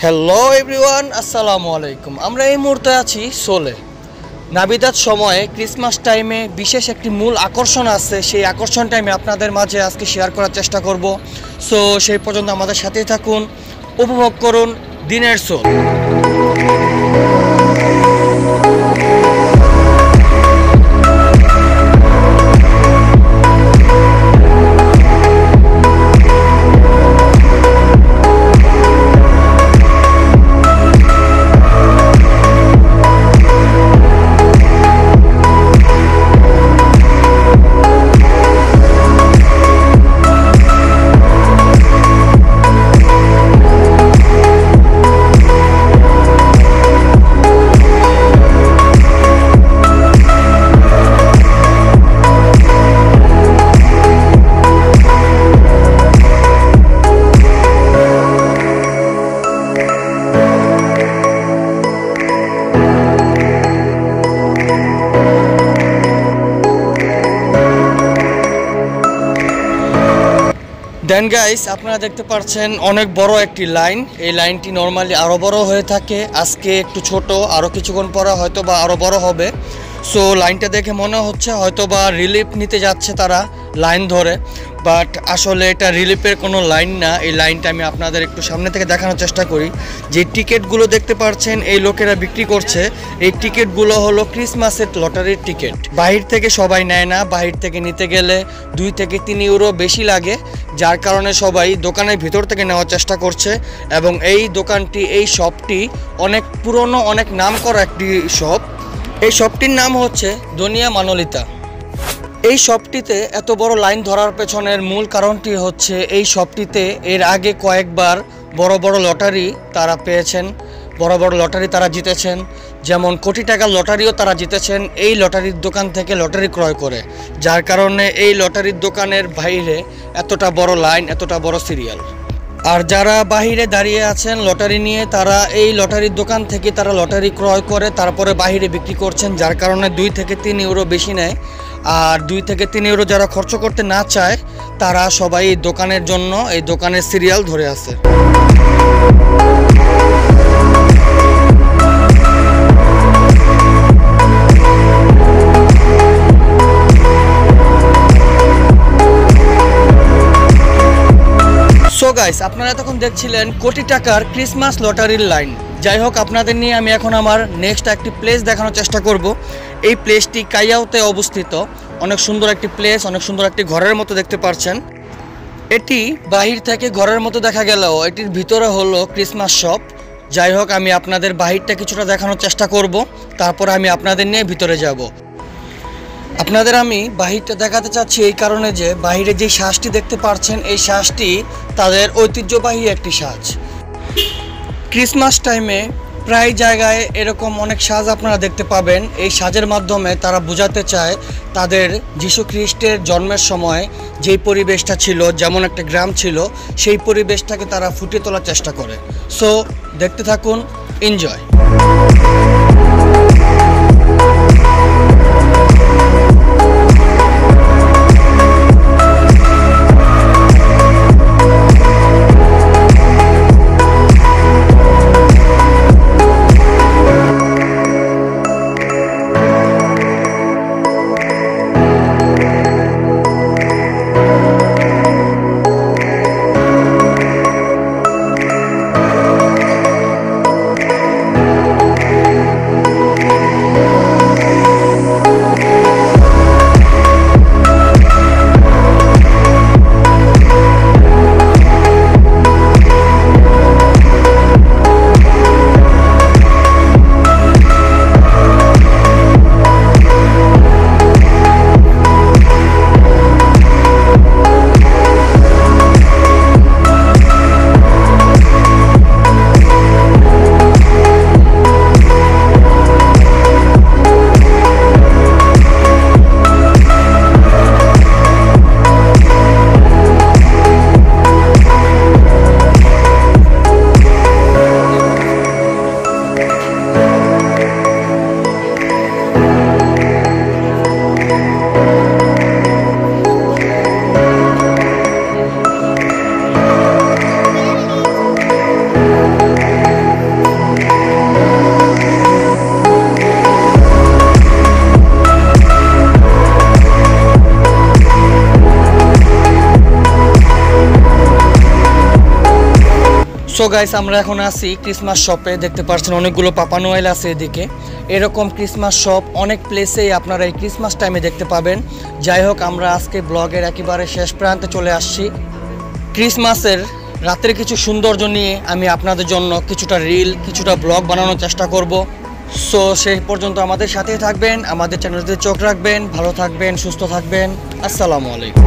Hello everyone, আসসালামু আলাইকুম। আমরা এই মুহূর্তে আছি সোলে। নাবিদাত সময়ে ক্রিসমাস টাইমে বিশেষ একটি মূল আকর্ষণ আছে, সেই আকর্ষণটা আমি আপনাদের মাঝে আজকে শেয়ার করার চেষ্টা করব। সো সেই পর্যন্ত আমাদের সাথেই থাকুন, উপভোগ করুন দিনের সোল। দেন গাইস, আপনারা দেখতে পাচ্ছেন অনেক বড় একটি লাইন। এই লাইনটি নর্মালি আরও বড় হয়ে থাকে, আজকে একটু ছোট, আরও কিছুক্ষণ পরে হয়তো বা আরও বড় হবে। সো লাইনটা দেখে মনে হচ্ছে হয়তো বা রিলিফ নিতে যাচ্ছে তারা লাইন ধরে, বাট আসলে এটা রিলিফের কোনো লাইন না। এই লাইনটা আমি আপনাদের একটু সামনে থেকে দেখানোর চেষ্টা করি। যে টিকিটগুলো দেখতে পাচ্ছেন এই লোকেরা বিক্রি করছে, এই টিকিটগুলো হলো ক্রিসমাসের লটারির টিকিট। বাহির থেকে সবাই নেয় না, বাহির থেকে নিতে গেলে 2 থেকে 3 ইউরো বেশি লাগে, যার কারণে সবাই দোকানের ভিতর থেকে নেওয়ার চেষ্টা করছে। এবং এই দোকানটি, এই শপটি অনেক পুরনো, অনেক নাম করা একটি শপ। এই শপটির নাম হচ্ছে দুনিয়া মানলিতা। এই শপটিতে এত বড় লাইন ধরার পেছনের মূল কারণটি হচ্ছে এই শপটিতে এর আগে কয়েকবার বড় বড় লটারি তারা পেয়েছেন, বড় বড় লটারি তারা জিতেছেন, যেমন কোটি টাকার লটারিও তারা জিতেছেন এই লটারির দোকান থেকে লটারি ক্রয় করে, যার কারণে এই লটারির দোকানের বাইরে এতটা বড় লাইন, এতটা বড় সিরিয়াল। আর যারা বাহিরে দাঁড়িয়ে আছেন লটারি নিয়ে, তারা এই লটারির দোকান থেকে তারা লটারি ক্রয় করে তারপরে বাহিরে বিক্রি করছেন, যার কারণে 2 থেকে 3 ইউরো বেশি নেয়। আর 2 থেকে 3 ইউরো যারা খরচ করতে না চায়, তারা সবাই এই দোকানের জন্য, এই দোকানের সিরিয়াল ধরে আছে। সো গাইস, আপনারা তখন দেখছিলেন কোটি টাকার ক্রিসমাস লটারির লাইন। যাই হোক, আপনাদের নিয়ে আমি এখন আমার নেক্সট একটি প্লেস দেখানোর চেষ্টা করব। এই প্লেসটি কাইয়াওতে অবস্থিত, অনেক সুন্দর একটি প্লেস, অনেক সুন্দর একটি ঘরের মতো দেখতে পাচ্ছেন। এটি বাহির থেকে ঘরের মতো দেখা গেলেও এটির ভিতরে হলো ক্রিসমাস শপ। যাই হোক, আমি আপনাদের বাহিরটা কিছুটা দেখানোর চেষ্টা করব, তারপর আমি আপনাদের নিয়ে ভিতরে যাব। আপনাদের আমি বাহিরটা দেখাতে চাচ্ছি এই কারণে যে বাহিরে যে সাজটি দেখতে পাচ্ছেন, এই সাজটি তাদের ঐতিহ্যবাহী একটি সাজ। ক্রিসমাস টাইমে প্রায় জায়গায় এরকম অনেক সাজ আপনারা দেখতে পাবেন। এই সাজের মাধ্যমে তারা বোঝাতে চায় তাদের যীশু খ্রিস্টের জন্মের সময় যেই পরিবেশটা ছিল, যেমন একটা গ্রাম ছিল, সেই পরিবেশটাকে তারা ফুটিয়ে তোলার চেষ্টা করে। সো দেখতে থাকুন, এনজয়। সো গাইস, আমরা এখন আছি ক্রিসমাস শপে। দেখতে পাচ্ছেন অনেকগুলো পাপা নোয়েল আছে এদিকে। এরকম ক্রিসমাস শপ অনেক প্লেসেই আপনারা এই ক্রিসমাস টাইমে দেখতে পাবেন। যাই হোক, আমরা আজকে ব্লগের একেবারে শেষ প্রান্তে চলে আসছি। ক্রিসমাসের রাতের কিছু সৌন্দর্য নিয়ে আমি আপনাদের জন্য কিছুটা রিল, কিছুটা ব্লগ বানানোর চেষ্টা করব। সো সেই পর্যন্ত আমাদের সাথেই থাকবেন, আমাদের চ্যানেলটিতে চোখ রাখবেন। ভালো থাকবেন, সুস্থ থাকবেন। আসসালামু আলাইকুম।